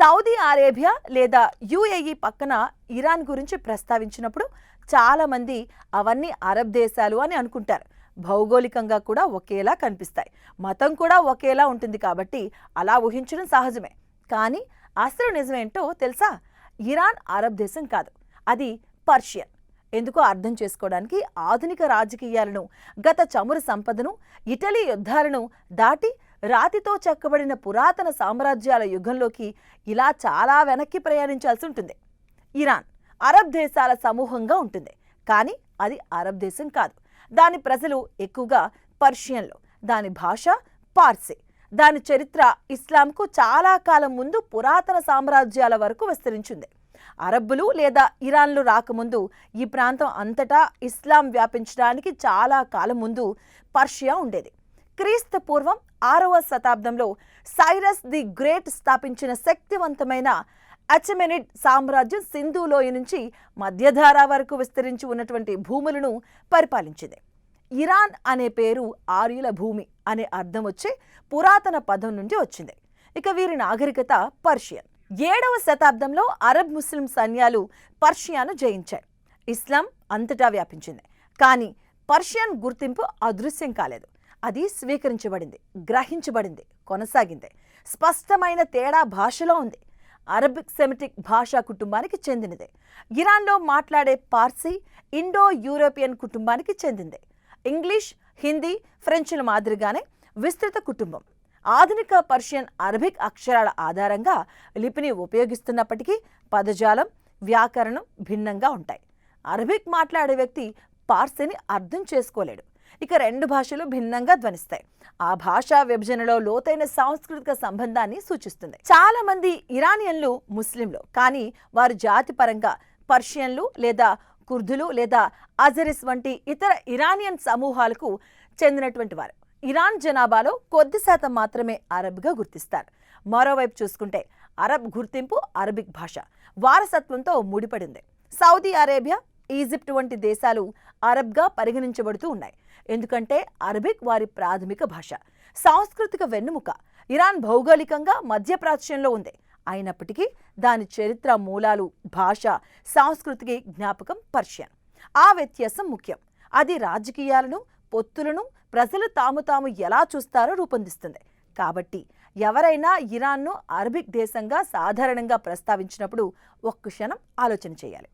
Saudi Arabia లేదా UAE పక్కన Iran గురించి ప్రస్తావించినప్పుడు చాలామంది అవన్నీ అరబ్ దేశాలు అని అనుకుంటారు. భౌగోళికంగా కూడా ఒకేలా కనిపిస్తాయి, మతం కూడా ఒకేలా ఉంటుంది కాబట్టి అలా ఊహించడం సహజమే. కానీ అసలు నిజమేంటో తెలుసా? ఇరాన్ అరబ్ దేశం కాదు, అది పర్షియన్. ఎందుకో అర్థం చేసుకోవడానికి ఆధునిక రాజకీయాలను, గత చమురు సంపదను, ఇటలీ యుద్ధాలను దాటి రాతితో చెక్కబడిన పురాతన సామ్రాజ్యాల యుగంలోకి ఇలా చాలా వెనక్కి ప్రయాణించాల్సి ఉంటుంది. ఇరాన్ అరబ్ దేశాల సమూహంగా ఉంటుంది, కానీ అది అరబ్ దేశం కాదు. దాని ప్రజలు ఎక్కువగా పర్షియన్లు, దాని భాష పార్సీ. దాని చరిత్ర ఇస్లాంకు చాలా కాలం ముందు పురాతన సామ్రాజ్యాల వరకు విస్తరించింది. అరబ్బులు లేదా ఇరాన్లు రాకముందు ఈ ప్రాంతం అంతటా ఇస్లాం వ్యాపించడానికి చాలా కాలం ముందు పర్షియా ఉండేది. క్రీస్తు పూర్వం 6వ శతాబ్దంలో సైరస్ ది గ్రేట్ స్థాపించిన శక్తివంతమైన అచెమెనిడ్ సామ్రాజ్యం సింధు లోయ నుంచి మధ్యధారా వరకు విస్తరించి ఉన్నటువంటి భూములను పరిపాలించింది. ఇరాన్ అనే పేరు ఆర్యుల భూమి అనే అర్థం వచ్చే పురాతన పదం నుండి వచ్చింది. ఇక వీరి నాగరికత పర్షియన్. 7వ శతాబ్దంలో అరబ్ ముస్లిం సైన్యాలు పర్షియాను జయించాయి. ఇస్లాం అంతటా వ్యాపించింది. కానీ పర్షియన్ గుర్తింపు అదృశ్యం కాలేదు, అది స్వీకరించబడింది, గ్రహించబడింది, కొనసాగింది. స్పష్టమైన తేడా భాషలో ఉంది. అరబిక్ సెమిటిక్ భాషా కుటుంబానికి చెందినదే. ఇరాన్లో మాట్లాడే పార్సీ ఇండో యూరోపియన్ కుటుంబానికి చెందింది. ఇంగ్లీష్, హిందీ, ఫ్రెంచ్ల మాదిరిగానే విస్తృత కుటుంబం. ఆధునిక పర్షియన్ అరబిక్ అక్షరాల ఆధారంగా లిపిని ఉపయోగిస్తున్నప్పటికీ పదజాలం, వ్యాకరణం భిన్నంగా ఉంటాయి. అరబిక్ మాట్లాడే వ్యక్తి పార్సీని అర్థం చేసుకోలేడు. ఇక రెండు భాషలు భిన్నంగా ధ్వనిస్తాయి. ఆ భాషా విభజనలో లోతైన సాంస్కృతిక సంబంధాన్ని సూచిస్తుంది. చాలా మంది ఇరానియన్లు ముస్లింలు, కానీ వారు జాతి పరంగా పర్షియన్లు లేదా కుర్దులు లేదా అజరిస్ వంటి ఇతర ఇరానియన్ సమూహాలకు చెందినటువంటి వారు. ఇరాన్ జనాభాలో కొద్ది శాతం మాత్రమే అరబ్గా గుర్తిస్తారు. మరోవైపు చూసుకుంటే అరబ్ గుర్తింపు అరబిక్ భాష వారసత్వంతో ముడిపడింది. సౌదీ అరేబియా, ఈజిప్ట్ వంటి దేశాలు అరబ్గా పరిగణించబడుతూ ఉన్నాయి, ఎందుకంటే అరబిక్ వారి ప్రాథమిక భాష, సాంస్కృతిక వెన్నెముక. ఇరాన్ భౌగోళికంగా మధ్యప్రాచ్యంలో ఉంది, అయినప్పటికీ దాని చరిత్ర, మూలాలు, భాష, సంస్కృతికి జ్ఞాపకం పర్షియన్. ఆ వ్యత్యాసం ముఖ్యం. అది రాజకీయాలను, పొత్తులను, ప్రజలు తాము ఎలా చూస్తారో రూపొందిస్తుంది. కాబట్టి ఎవరైనా ఇరాన్ను అరబిక్ దేశంగా సాధారణంగా ప్రస్తావించినప్పుడు ఒక్క క్షణం ఆలోచన చేయాలి.